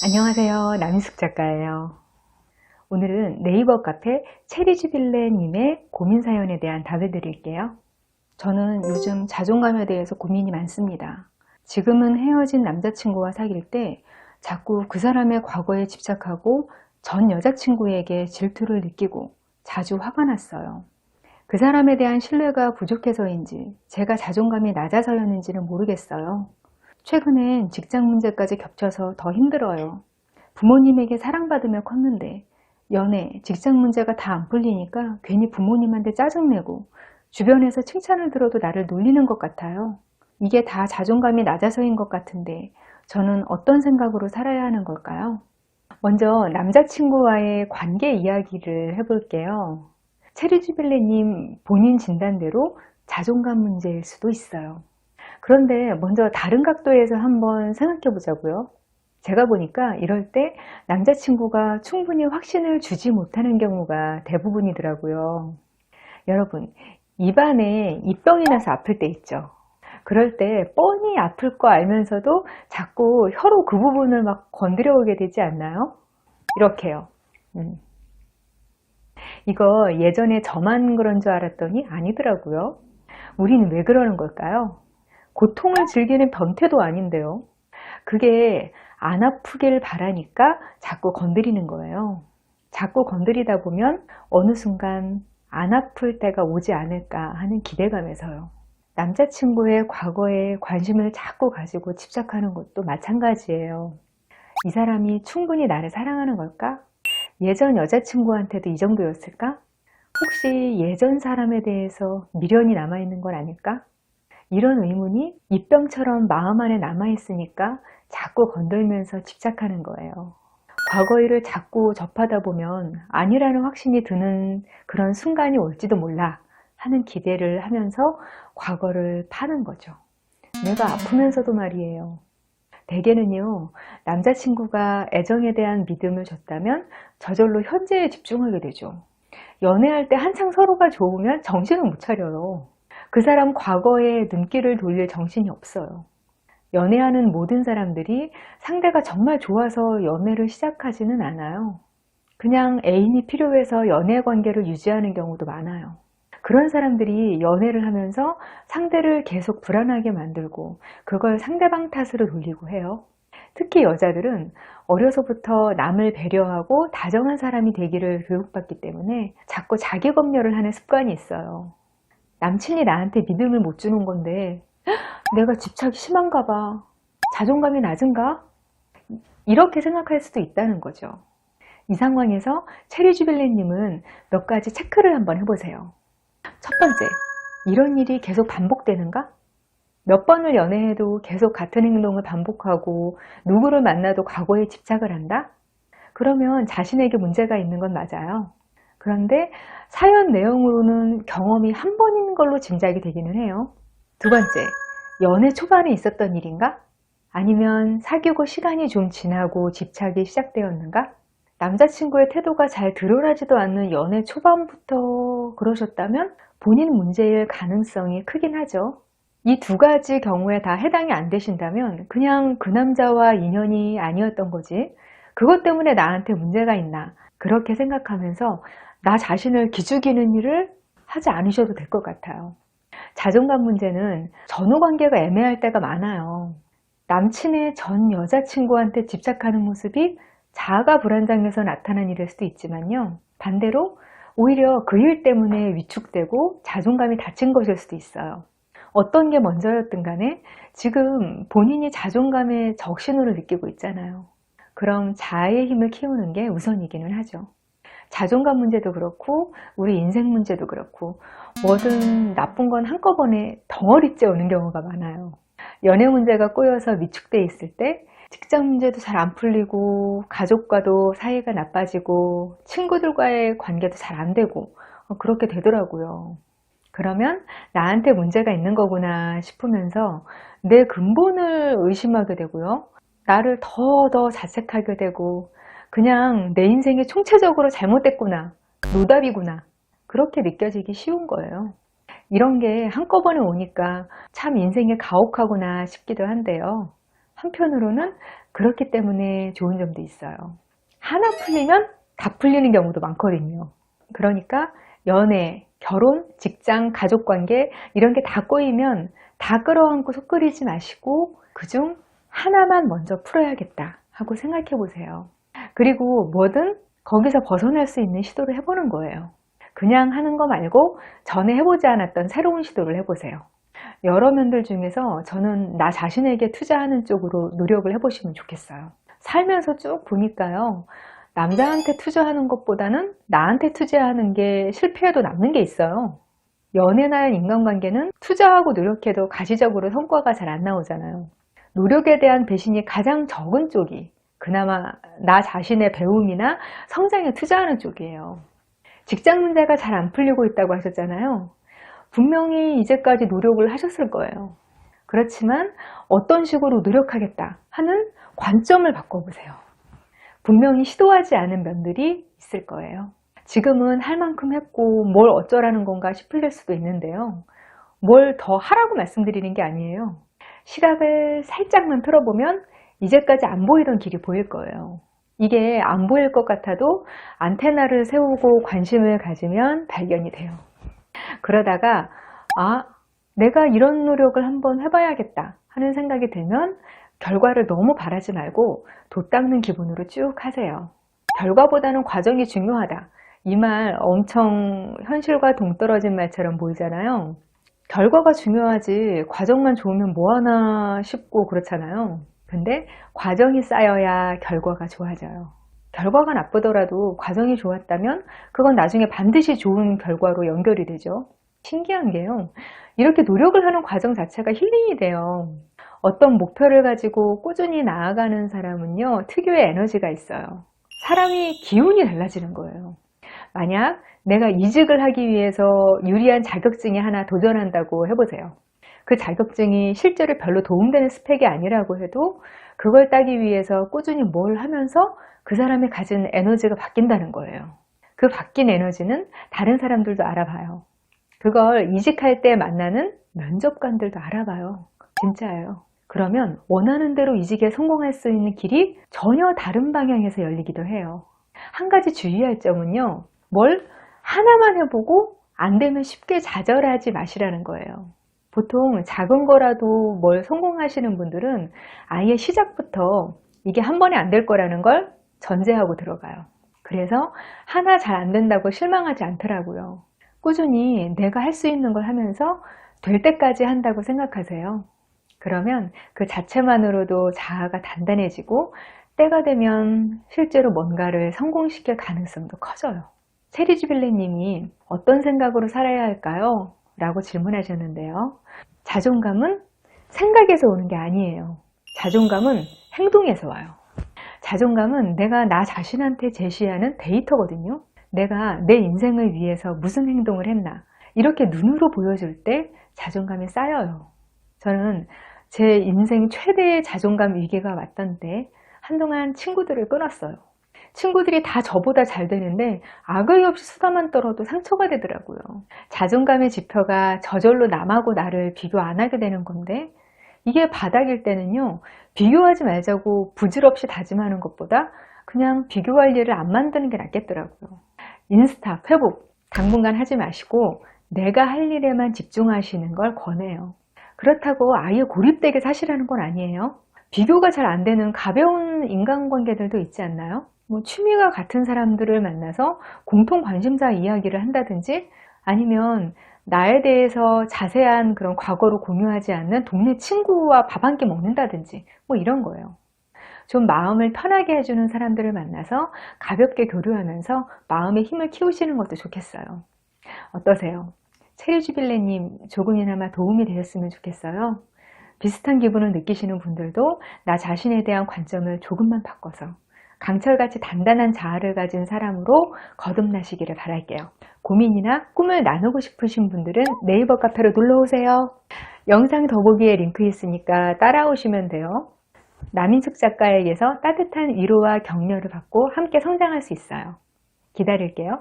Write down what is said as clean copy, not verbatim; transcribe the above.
안녕하세요. 남인숙 작가예요. 오늘은 네이버 카페 체리주빌레님의 고민 사연에 대한 답을 드릴게요. 저는 요즘 자존감에 대해서 고민이 많습니다. 지금은 헤어진 남자친구와 사귈 때 자꾸 그 사람의 과거에 집착하고 전 여자친구에게 질투를 느끼고 자주 화가 났어요. 그 사람에 대한 신뢰가 부족해서인지 제가 자존감이 낮아서였는지는 모르겠어요. 최근엔 직장 문제까지 겹쳐서 더 힘들어요. 부모님에게 사랑받으며 컸는데 연애, 직장 문제가 다 안 풀리니까 괜히 부모님한테 짜증내고 주변에서 칭찬을 들어도 나를 놀리는 것 같아요. 이게 다 자존감이 낮아서인 것 같은데 저는 어떤 생각으로 살아야 하는 걸까요? 먼저 남자친구와의 관계 이야기를 해볼게요. 체리주빌레님 본인 진단대로 자존감 문제일 수도 있어요. 그런데 먼저 다른 각도에서 한번 생각해 보자고요. 제가 보니까 이럴 때 남자친구가 충분히 확신을 주지 못하는 경우가 대부분이더라고요. 여러분, 입안에 입병이 나서 아플 때 있죠. 그럴 때 뻔히 아플 거 알면서도 자꾸 혀로 그 부분을 막 건드려 오게 되지 않나요? 이렇게요. 이거 예전에 저만 그런 줄 알았더니 아니더라고요. 우리는 왜 그러는 걸까요? 고통을 즐기는 변태도 아닌데요. 그게 안 아프길 바라니까 자꾸 건드리는 거예요. 자꾸 건드리다 보면 어느 순간 안 아플 때가 오지 않을까 하는 기대감에서요. 남자친구의 과거에 관심을 자꾸 가지고 집착하는 것도 마찬가지예요. 이 사람이 충분히 나를 사랑하는 걸까? 예전 여자친구한테도 이 정도였을까? 혹시 예전 사람에 대해서 미련이 남아있는 건 아닐까? 이런 의문이 입병처럼 마음 안에 남아있으니까 자꾸 건들면서 집착하는 거예요. 과거 일을 자꾸 접하다 보면 아니라는 확신이 드는 그런 순간이 올지도 몰라 하는 기대를 하면서 과거를 파는 거죠. 내가 아프면서도 말이에요. 대개는요, 남자친구가 애정에 대한 믿음을 줬다면 저절로 현재에 집중하게 되죠. 연애할 때 한창 서로가 좋으면 정신을 못 차려요. 그 사람 과거에 눈길을 돌릴 정신이 없어요. 연애하는 모든 사람들이 상대가 정말 좋아서 연애를 시작하지는 않아요. 그냥 애인이 필요해서 연애 관계를 유지하는 경우도 많아요. 그런 사람들이 연애를 하면서 상대를 계속 불안하게 만들고 그걸 상대방 탓으로 돌리고 해요. 특히 여자들은 어려서부터 남을 배려하고 다정한 사람이 되기를 교육받기 때문에 자꾸 자기 검열을 하는 습관이 있어요. 남친이 나한테 믿음을 못 주는 건데 내가 집착이 심한가 봐. 자존감이 낮은가? 이렇게 생각할 수도 있다는 거죠. 이 상황에서 체리주빌레님은 몇 가지 체크를 한번 해보세요. 첫 번째, 이런 일이 계속 반복되는가? 몇 번을 연애해도 계속 같은 행동을 반복하고 누구를 만나도 과거에 집착을 한다? 그러면 자신에게 문제가 있는 건 맞아요. 그런데 사연 내용으로는 경험이 한 번인 걸로 짐작이 되기는 해요. 두 번째, 연애 초반에 있었던 일인가? 아니면 사귀고 시간이 좀 지나고 집착이 시작되었는가? 남자친구의 태도가 잘 드러나지도 않는 연애 초반부터 그러셨다면 본인 문제일 가능성이 크긴 하죠. 이 두 가지 경우에 다 해당이 안 되신다면 그냥 그 남자와 인연이 아니었던 거지 그것 때문에 나한테 문제가 있나 그렇게 생각하면서 나 자신을 기죽이는 일을 하지 않으셔도 될 것 같아요. 자존감 문제는 전후 관계가 애매할 때가 많아요. 남친의 전 여자친구한테 집착하는 모습이 자아가 불안정해서 나타난 일일 수도 있지만요. 반대로 오히려 그 일 때문에 위축되고 자존감이 다친 것일 수도 있어요. 어떤 게 먼저였든 간에 지금 본인이 자존감에 적신호를 느끼고 있잖아요. 그럼 자아의 힘을 키우는 게 우선이기는 하죠. 자존감 문제도 그렇고 우리 인생 문제도 그렇고 뭐든 나쁜 건 한꺼번에 덩어리째 오는 경우가 많아요. 연애 문제가 꼬여서 위축돼 있을 때 직장 문제도 잘 안 풀리고 가족과도 사이가 나빠지고 친구들과의 관계도 잘 안 되고 그렇게 되더라고요. 그러면 나한테 문제가 있는 거구나 싶으면서 내 근본을 의심하게 되고요. 나를 더 자책하게 되고 그냥 내 인생이 총체적으로 잘못됐구나, 노답이구나 그렇게 느껴지기 쉬운 거예요. 이런 게 한꺼번에 오니까 참 인생이 가혹하구나 싶기도 한데요. 한편으로는 그렇기 때문에 좋은 점도 있어요. 하나 풀리면 다 풀리는 경우도 많거든요. 그러니까 연애, 결혼, 직장, 가족관계 이런 게 다 꼬이면 다 끌어안고 속 끓이지 마시고 그중 하나만 먼저 풀어야겠다 하고 생각해 보세요. 그리고 뭐든 거기서 벗어날 수 있는 시도를 해보는 거예요. 그냥 하는 거 말고 전에 해보지 않았던 새로운 시도를 해보세요. 여러 면들 중에서 저는 나 자신에게 투자하는 쪽으로 노력을 해보시면 좋겠어요. 살면서 쭉 보니까요. 남자한테 투자하는 것보다는 나한테 투자하는 게 실패해도 남는 게 있어요. 연애나 인간관계는 투자하고 노력해도 가시적으로 성과가 잘 안 나오잖아요. 노력에 대한 배신이 가장 적은 쪽이 그나마 나 자신의 배움이나 성장에 투자하는 쪽이에요. 직장 문제가 잘 안 풀리고 있다고 하셨잖아요. 분명히 이제까지 노력을 하셨을 거예요. 그렇지만 어떤 식으로 노력하겠다 하는 관점을 바꿔보세요. 분명히 시도하지 않은 면들이 있을 거예요. 지금은 할 만큼 했고 뭘 어쩌라는 건가 싶을 수도 있는데요. 뭘 더 하라고 말씀드리는 게 아니에요. 시각을 살짝만 틀어보면 이제까지 안 보이던 길이 보일 거예요. 이게 안 보일 것 같아도 안테나를 세우고 관심을 가지면 발견이 돼요. 그러다가 내가 이런 노력을 한번 해봐야겠다 하는 생각이 들면 결과를 너무 바라지 말고 돛 닦는 기분으로 쭉 하세요. 결과보다는 과정이 중요하다. 이 말 엄청 현실과 동떨어진 말처럼 보이잖아요. 결과가 중요하지 과정만 좋으면 뭐하나 싶고 그렇잖아요. 근데 과정이 쌓여야 결과가 좋아져요. 결과가 나쁘더라도 과정이 좋았다면 그건 나중에 반드시 좋은 결과로 연결이 되죠. 신기한 게요. 이렇게 노력을 하는 과정 자체가 힐링이 돼요. 어떤 목표를 가지고 꾸준히 나아가는 사람은요, 특유의 에너지가 있어요. 사람이 기운이 달라지는 거예요. 만약 내가 이직을 하기 위해서 유리한 자격증에 하나 도전한다고 해보세요. 그 자격증이 실제로 별로 도움되는 스펙이 아니라고 해도 그걸 따기 위해서 꾸준히 뭘 하면서 그 사람이 가진 에너지가 바뀐다는 거예요. 그 바뀐 에너지는 다른 사람들도 알아봐요. 그걸 이직할 때 만나는 면접관들도 알아봐요. 진짜예요. 그러면 원하는 대로 이직에 성공할 수 있는 길이 전혀 다른 방향에서 열리기도 해요. 한 가지 주의할 점은요. 뭘 하나만 해보고 안 되면 쉽게 좌절하지 마시라는 거예요. 보통 작은 거라도 뭘 성공하시는 분들은 아예 시작부터 이게 한 번에 안 될 거라는 걸 전제하고 들어가요. 그래서 하나 잘 안 된다고 실망하지 않더라고요. 꾸준히 내가 할 수 있는 걸 하면서 될 때까지 한다고 생각하세요. 그러면 그 자체만으로도 자아가 단단해지고 때가 되면 실제로 뭔가를 성공시킬 가능성도 커져요. 체리주빌레님이 어떤 생각으로 살아야 할까요? 라고 질문하셨는데요. 자존감은 생각에서 오는 게 아니에요. 자존감은 행동에서 와요. 자존감은 내가 나 자신한테 제시하는 데이터거든요. 내가 내 인생을 위해서 무슨 행동을 했나 이렇게 눈으로 보여줄 때 자존감이 쌓여요. 저는 제 인생 최대의 자존감 위기가 왔던 때 한동안 친구들을 끊었어요. 친구들이 다 저보다 잘 되는데 악의 없이 수다만 떨어도 상처가 되더라고요. 자존감의 지표가 저절로 남하고 나를 비교 안 하게 되는 건데 이게 바닥일 때는요. 비교하지 말자고 부질없이 다짐하는 것보다 그냥 비교할 일을 안 만드는 게 낫겠더라고요. 인스탑, 회복 당분간 하지 마시고 내가 할 일에만 집중하시는 걸 권해요. 그렇다고 아예 고립되게 사시라는 건 아니에요. 비교가 잘 안 되는 가벼운 인간관계들도 있지 않나요? 취미가 같은 사람들을 만나서 공통 관심사 이야기를 한다든지 아니면 나에 대해서 자세한 그런 과거를 공유하지 않는 동네 친구와 밥 한 끼 먹는다든지 이런 거예요. 좀 마음을 편하게 해주는 사람들을 만나서 가볍게 교류하면서 마음의 힘을 키우시는 것도 좋겠어요. 어떠세요? 체리주빌레님 조금이나마 도움이 되셨으면 좋겠어요. 비슷한 기분을 느끼시는 분들도 나 자신에 대한 관점을 조금만 바꿔서 강철같이 단단한 자아를 가진 사람으로 거듭나시기를 바랄게요. 고민이나 꿈을 나누고 싶으신 분들은 네이버 카페로 놀러오세요. 영상 더보기에 링크 있으니까 따라오시면 돼요. 남인숙 작가에게서 따뜻한 위로와 격려를 받고 함께 성장할 수 있어요. 기다릴게요.